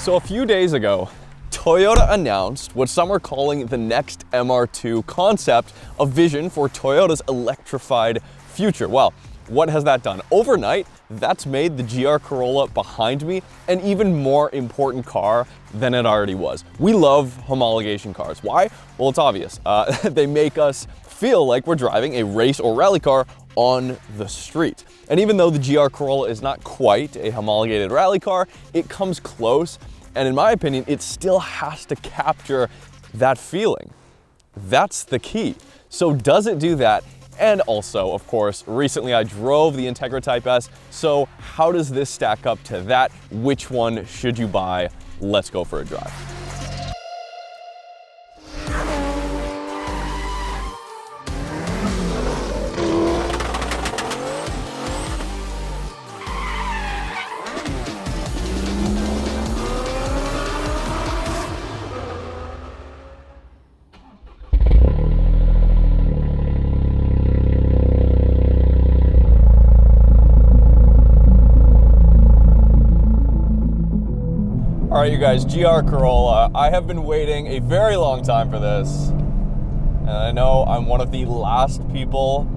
So a few days ago, Toyota announced what some are calling the next MR2 concept, a vision for Toyota's electrified future. Well, what has that done? Overnight, that's made the GR Corolla behind me an even more important car than it already was. We love homologation cars. Why? Well, it's obvious. They make us feel like we're driving a race or rally car on the street. And even though the GR Corolla is not quite a homologated rally car, it comes close. And in my opinion, it still has to capture that feeling. That's the key. So does it do that? And also, of course, recently I drove the Integra Type S. So how does this stack up to that? Which one should you buy? Let's go for a drive. All right, you guys, GR Corolla. I have been waiting a very long time for this. And I know I'm one of the last people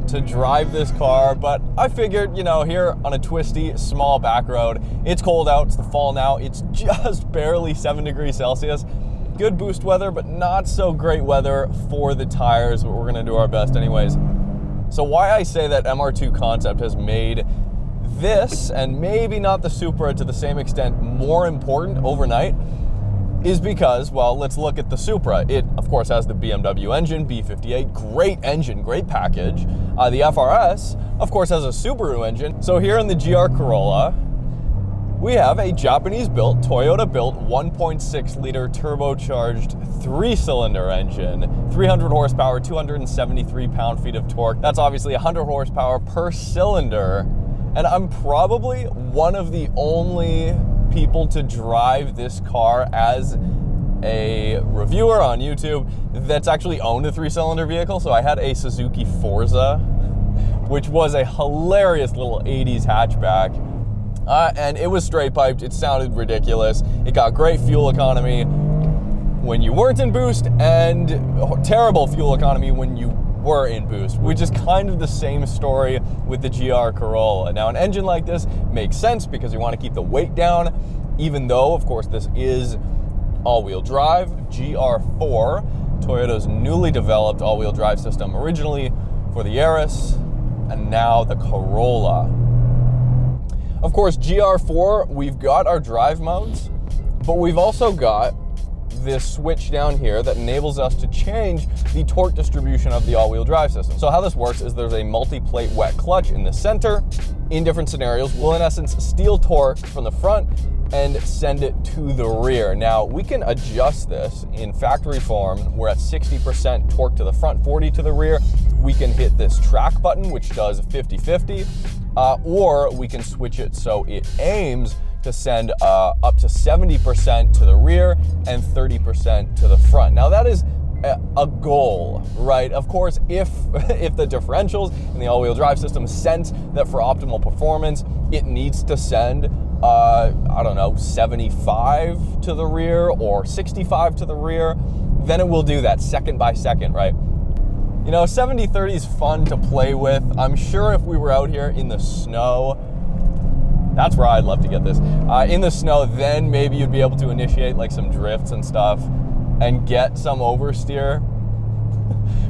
to drive this car, but I figured, you know, here on a twisty, small back road, it's cold out, it's the fall now, it's just barely 7 degrees Celsius. Good boost weather, but not so great weather for the tires, but we're gonna do our best anyways. So why I say that MR2 concept has made this, and maybe not the Supra to the same extent, more important overnight is because, well, let's look at the Supra. It, of course, has the BMW engine, B58, great engine, great package. The FRS, of course, has a Subaru engine. So here in the GR Corolla, we have a Japanese-built, Toyota-built 1.6-liter turbocharged 3-cylinder engine, 300 horsepower, 273 pound-feet of torque. That's obviously 100 horsepower per cylinder. And I'm probably one of the only people to drive this car as a reviewer on YouTube that's actually owned a 3-cylinder vehicle. So I had a Suzuki Forza, which was a hilarious little 80s hatchback. And it was straight piped. It sounded ridiculous. It got great fuel economy when you weren't in boost and terrible fuel economy when you were in boost, which is kind of the same story with the GR Corolla. Now, an engine like this makes sense because you want to keep the weight down, even though, of course, this is all-wheel drive. GR4, Toyota's newly developed all-wheel drive system, originally for the Yaris, and now the Corolla. Of course, GR4, we've got our drive modes, but we've also got this switch down here that enables us to change the torque distribution of the all-wheel drive system. So how this works is there's a multi-plate wet clutch in the center. In different scenarios, we'll in essence steal torque from the front and send it to the rear. Now, we can adjust this in factory form. We're at 60% torque to the front, 40 to the rear. We can hit this track button, which does 50-50, or we can switch it so it aims to send up to 70% to the rear and 30% to the front. Now that is a goal, right? Of course, if the differentials in the all-wheel drive system sense that for optimal performance, it needs to send, I don't know, 75 to the rear or 65 to the rear, then it will do that second by second, right? You know, 70-30 is fun to play with. I'm sure if we were out here in the snow, that's where I'd love to get this. In the snow, then maybe you'd be able to initiate like some drifts and stuff and get some oversteer.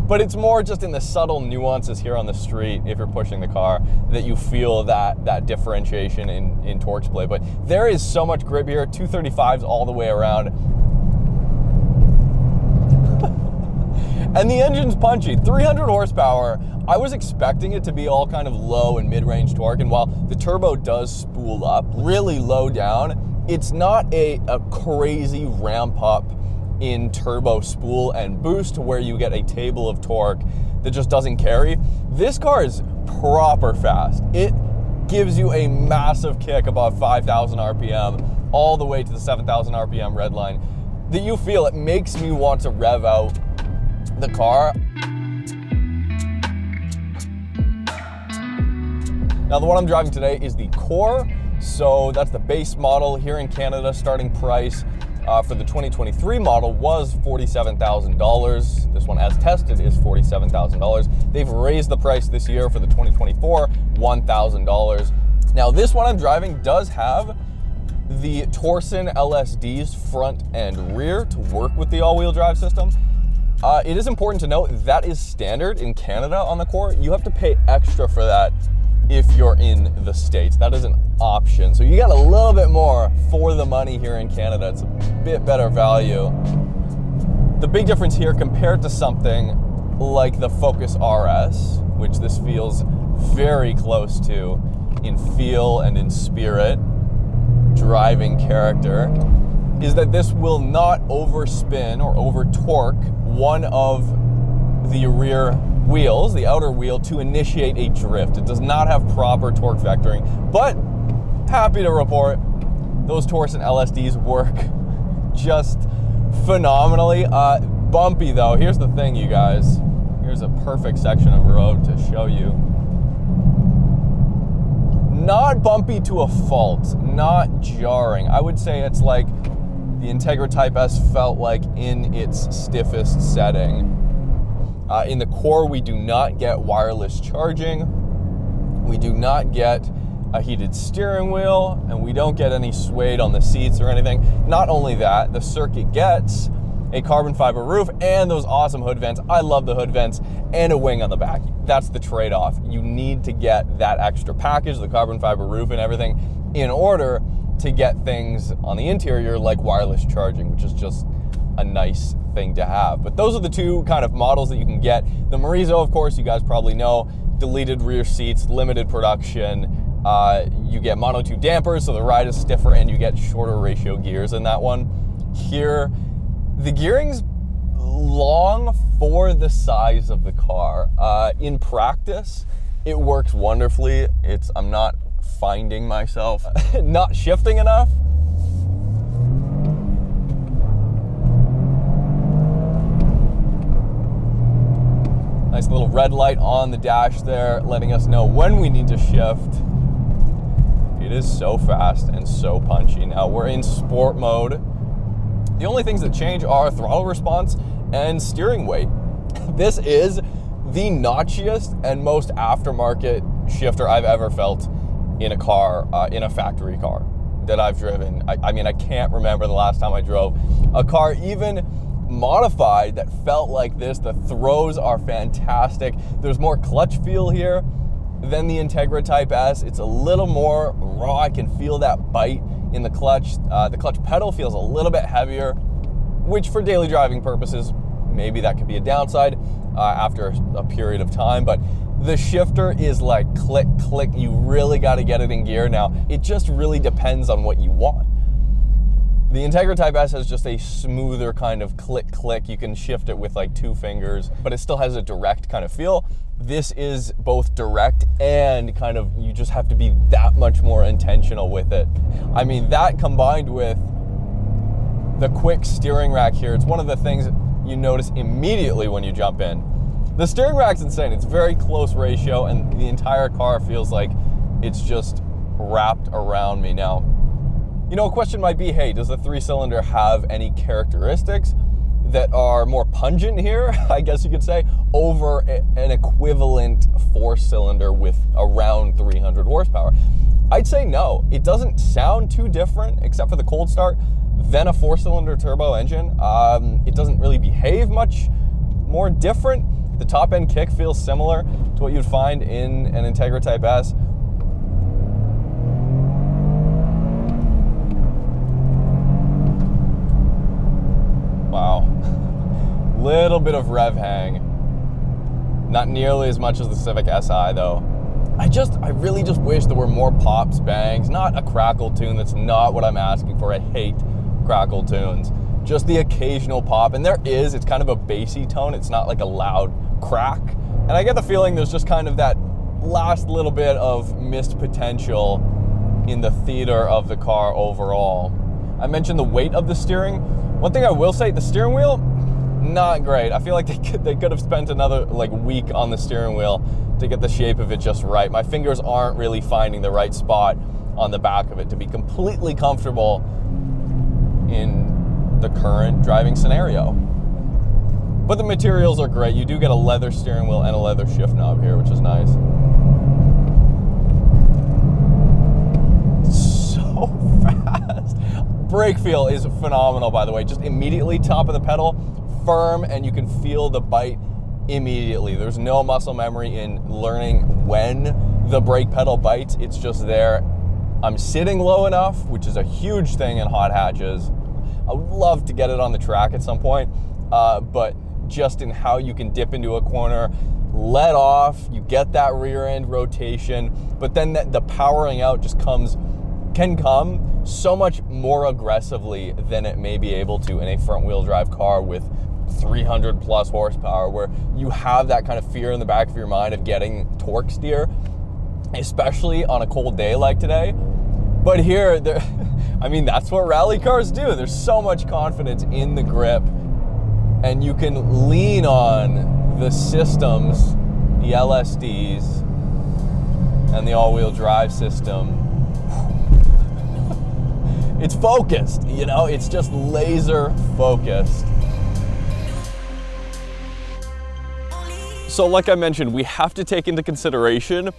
But it's more just in the subtle nuances here on the street, if you're pushing the car, that you feel that differentiation in torque display. But there is so much grip here, 235s all the way around. And the engine's punchy, 300 horsepower. I was expecting it to be all kind of low and mid-range torque, and while the turbo does spool up really low down, it's not a crazy ramp up in turbo spool and boost to where you get a table of torque that just doesn't carry. This car is proper fast. It gives you a massive kick above 5,000 RPM all the way to the 7,000 RPM red line that you feel. It makes me want to rev out the car. Now, the one I'm driving today is the Core. So that's the base model here in Canada. Starting price for the 2023 model was $47,000. This one, as tested, is $47,000. They've raised the price this year for the 2024, $1,000. Now, this one I'm driving does have the Torsen LSDs front and rear to work with the all-wheel drive system. It is important to note that is standard in Canada on the Core. You have to pay extra for that if you're in the States. That is an option. So you get a little bit more for the money here in Canada. It's a bit better value. The big difference here compared to something like the Focus RS, which this feels very close to in feel and in spirit, driving character, is that this will not overspin or over torque one of the rear wheels, the outer wheel, to initiate a drift. It does not have proper torque vectoring, but happy to report those Torsen LSDs work just phenomenally. Bumpy though. Here's the thing, you guys. Here's a perfect section of road to show you. Not bumpy to a fault, not jarring. I would say it's like the Integra Type S felt like in its stiffest setting. In the Core, we do not get wireless charging. We do not get a heated steering wheel, and we don't get any suede on the seats or anything. Not only that, the circuit gets a carbon fiber roof and those awesome hood vents. I love the hood vents, and a wing on the back. That's the trade-off. You need to get that extra package, the carbon fiber roof and everything, in order to get things on the interior like wireless charging, which is just a nice thing to have. But those are the two kind of models that you can get. The Marizo, of course, you guys probably know, deleted rear seats, limited production. You get mono 2 dampers, so the ride is stiffer, and you get shorter ratio gears in that one. Here, the gearing's long for the size of the car. In practice, it works wonderfully. I'm not finding myself not shifting enough. Nice little red light on the dash there, letting us know when we need to shift. It is so fast and so punchy. Now we're in sport mode. The only things that change are throttle response and steering weight. This is the notchiest and most aftermarket shifter I've ever felt in a car, in a factory car that I've driven. I mean, I can't remember the last time I drove a car, even modified, that felt like this. The throws are fantastic. There's more clutch feel here than the Integra Type S. It's a little more raw. I can feel that bite in the clutch. The clutch pedal feels a little bit heavier, which for daily driving purposes, maybe that could be a downside after a period of time, but the shifter is like click, click. You really got to get it in gear. Now, it just really depends on what you want. The Integra Type S has just a smoother kind of click, click. You can shift it with like 2 fingers, but it still has a direct kind of feel. This is both direct and kind of, you just have to be that much more intentional with it. I mean, that combined with the quick steering rack here, it's one of the things you notice immediately when you jump in. The steering rack's insane. It's very close ratio, and the entire car feels like it's just wrapped around me. Now, you know, a question might be, hey, does the 3-cylinder have any characteristics that are more pungent here, I guess you could say, over an equivalent 4-cylinder with around 300 horsepower? I'd say no. It doesn't sound too different, except for the cold start, than a 4-cylinder turbo engine. It doesn't really behave much more different. The top end kick feels similar to what you'd find in an Integra Type S. Wow. Little bit of rev hang. Not nearly as much as the Civic Si though. I really just wish there were more pops, bangs, not a crackle tune. That's not what I'm asking for. I hate crackle tunes. Just the occasional pop, and there is, it's kind of a bassy tone. It's not like a loud crack. And I get the feeling there's just kind of that last little bit of missed potential in the theater of the car overall. I mentioned the weight of the steering. One thing I will say, the steering wheel, not great. I feel like they could have spent another like week on the steering wheel to get the shape of it just right. My fingers aren't really finding the right spot on the back of it to be completely comfortable in the current driving scenario. But the materials are great. You do get a leather steering wheel and a leather shift knob here, which is nice. So fast. Brake feel is phenomenal, by the way. Just immediately top of the pedal, firm, and you can feel the bite immediately. There's no muscle memory in learning when the brake pedal bites. It's just there. I'm sitting low enough, which is a huge thing in hot hatches. I would love to get it on the track at some point, but just in how you can dip into a corner, let off, you get that rear end rotation, but then the powering out just can come so much more aggressively than it may be able to in a front wheel drive car with 300 plus horsepower, where you have that kind of fear in the back of your mind of getting torque steer, especially on a cold day like today. But here, I mean, that's what rally cars do. There's so much confidence in the grip, and you can lean on the systems, the LSDs, and the all-wheel drive system. It's focused, you know, it's just laser focused. So like I mentioned, we have to take into consideration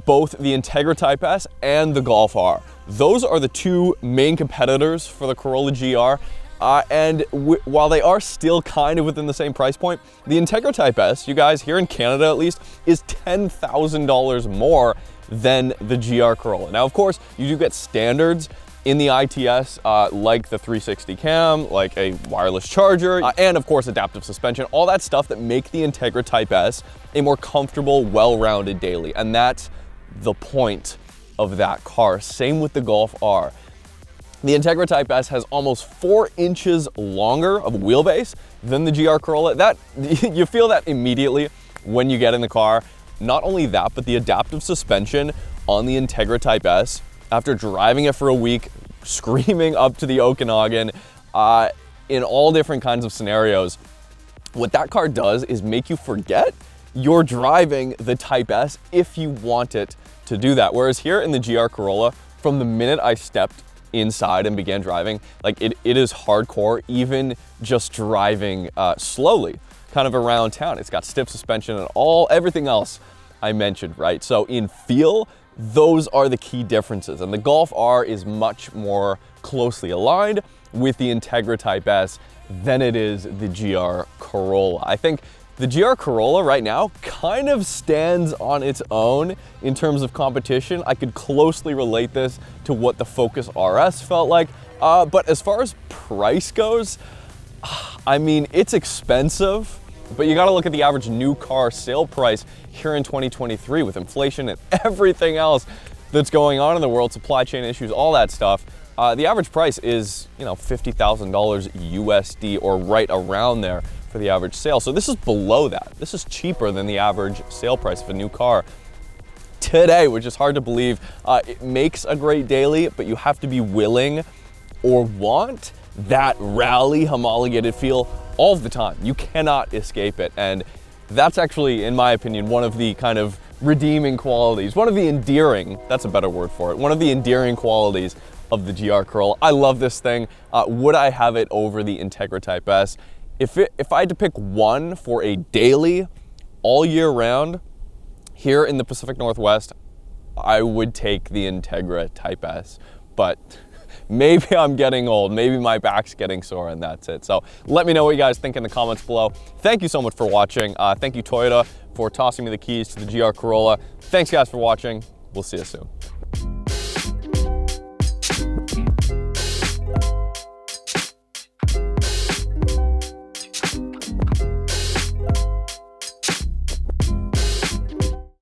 both the Integra Type S and the Golf R. Those are the two main competitors for the Corolla GR. While they are still kind of within the same price point, the Integra Type S, you guys, here in Canada at least, is $10,000 more than the GR Corolla. Now, of course, you do get standards in the ITS, like the 360 cam, like a wireless charger, and of course adaptive suspension, all that stuff that make the Integra Type S a more comfortable, well-rounded daily. And that's the point of that car. Same with the Golf R. The Integra Type S has almost 4 inches longer of a wheelbase than the GR Corolla. You feel that immediately when you get in the car. Not only that, but the adaptive suspension on the Integra Type S, after driving it for a week, screaming up to the Okanagan, in all different kinds of scenarios, what that car does is make you forget you're driving the Type S if you want it to do that. Whereas here in the GR Corolla, from the minute I stepped inside and began driving, like it is hardcore, even just driving slowly, kind of around town. It's got stiff suspension and everything else I mentioned, right? So in feel, those are the key differences. And the Golf R is much more closely aligned with the Integra Type S than it is the GR Corolla. I think the GR Corolla right now kind of stands on its own in terms of competition. I could closely relate this to what the Focus RS felt like. But as far as price goes, I mean, it's expensive, but you gotta look at the average new car sale price here in 2023 with inflation and everything else that's going on in the world, supply chain issues, all that stuff. The average price is, you know, $50,000 USD or right around there for the average sale. So this is below that. This is cheaper than the average sale price of a new car today, which is hard to believe. It makes a great daily, but you have to be willing or want that rally homologated feel all the time. You cannot escape it. And that's actually, in my opinion, one of the kind of redeeming qualities, one of the endearing, that's a better word for it, one of the endearing qualities of the GR Corolla. I love this thing. Would I have it over the Integra Type S? If I had to pick one for a daily, all year round, here in the Pacific Northwest, I would take the Integra Type S. But maybe I'm getting old, maybe my back's getting sore, and that's it. So let me know what you guys think in the comments below. Thank you so much for watching. Thank you, Toyota, for tossing me the keys to the GR Corolla. Thanks guys for watching. We'll see you soon.